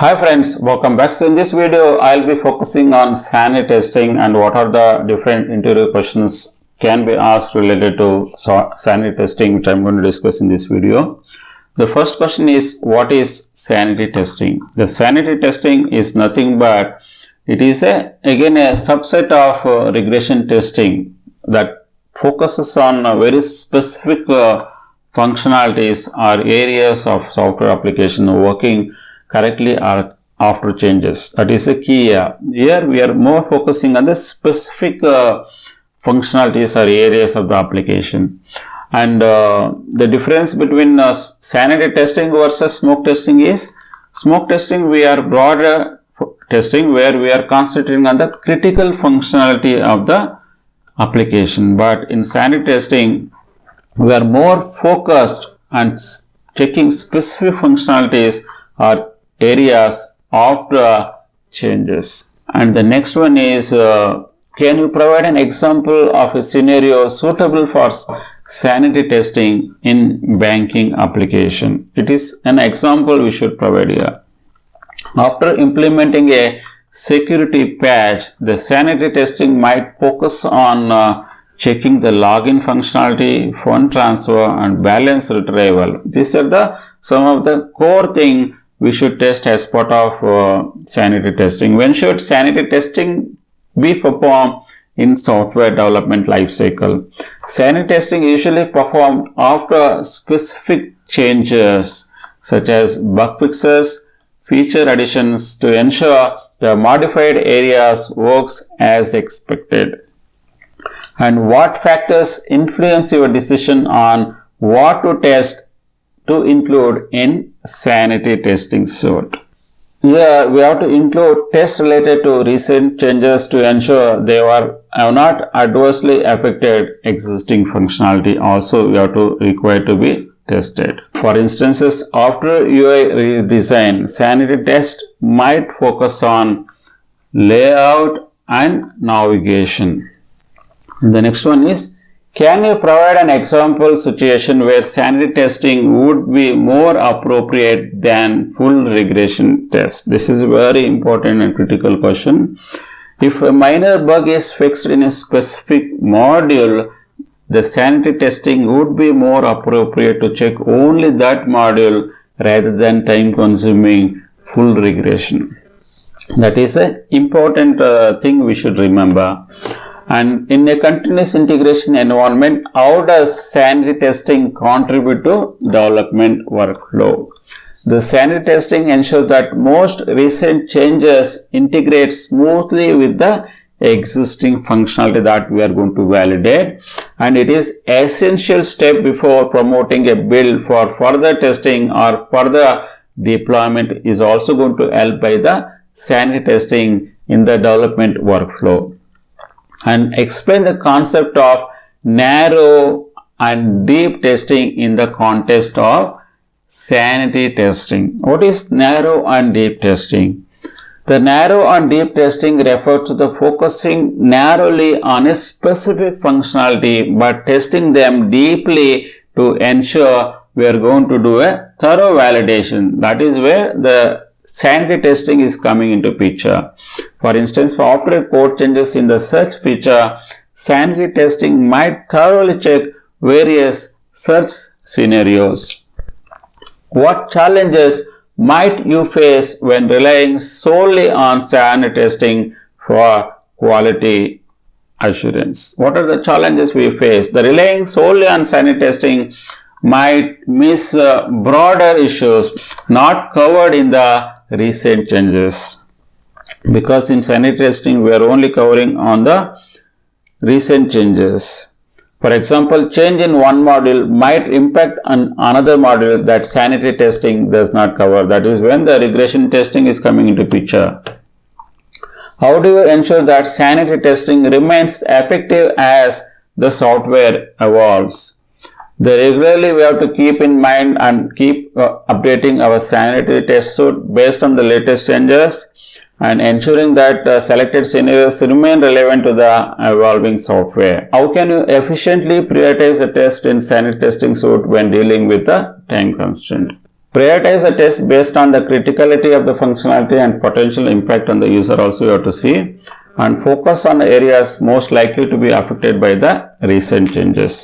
Hi friends, welcome back. So in this video, I'll be focusing on sanity testing and what are the different interview questions can be asked related to sanity testing, which I'm going to discuss in this video. The first question is, what is sanity testing? The sanity testing is nothing but it is again a subset of regression testing that focuses on very specific functionalities or areas of software application working correctly or after changes. That is a key here. Here we are more focusing on the specific functionalities or areas of the application. And the difference between sanity testing versus smoke testing is, smoke testing we are broader testing where we are concentrating on the critical functionality of the application. But in sanity testing, we are more focused on checking specific functionalities or areas of the changes. And the next one is, can you provide an example of a scenario suitable for sanity testing in banking application? It is an example we should provide here. After implementing a security patch, the sanity testing might focus on checking the login functionality, fund transfer and balance retrieval. These are some of the core things we should test as part of sanity testing. When should sanity testing be performed in software development lifecycle? Sanity testing usually performed after specific changes such as bug fixes, feature additions to ensure the modified areas works as expected. And what factors influence your decision on what to test to include in sanity testing suite? Here we have to include tests related to recent changes to ensure they have not adversely affected existing functionality. Also, we have to require to be tested. For instances, after UI redesign, sanity test might focus on layout and navigation. The next one is, can you provide an example situation where sanity testing would be more appropriate than full regression test? This is a very important and critical question. If a minor bug is fixed in a specific module, the sanity testing would be more appropriate to check only that module rather than time-consuming full regression. That is an important thing we should remember. And in a continuous integration environment, how does sanity testing contribute to development workflow? The sanity testing ensures that most recent changes integrate smoothly with the existing functionality that we are going to validate, and it is essential step before promoting a build for further testing or further deployment is also going to help by the sanity testing in the development workflow. And explain the concept of narrow and deep testing in the context of sanity testing. What is narrow and deep testing? The narrow and deep testing refers to the focusing narrowly on a specific functionality but testing them deeply to ensure we are going to do a thorough validation. That is where the sanity testing is coming into picture. For instance, after code changes in the search feature, sanity testing might thoroughly check various search scenarios. What challenges might you face when relying solely on sanity testing for quality assurance? What are the challenges we face? The relying solely on sanity testing might miss broader issues not covered in the recent changes, because in sanity testing we are only covering on the recent changes. For example, change in one module might impact on another module that sanity testing does not cover. That is when the regression testing is coming into picture. How do you ensure that sanity testing remains effective as the software evolves? Regularly we have to keep in mind and keep updating our sanity test suite based on the latest changes and ensuring that selected scenarios remain relevant to the evolving software. How can you efficiently prioritize the test in sanity testing suite when dealing with the time constraint? Prioritize a test based on the criticality of the functionality and potential impact on the user also you have to see, and focus on the areas most likely to be affected by the recent changes.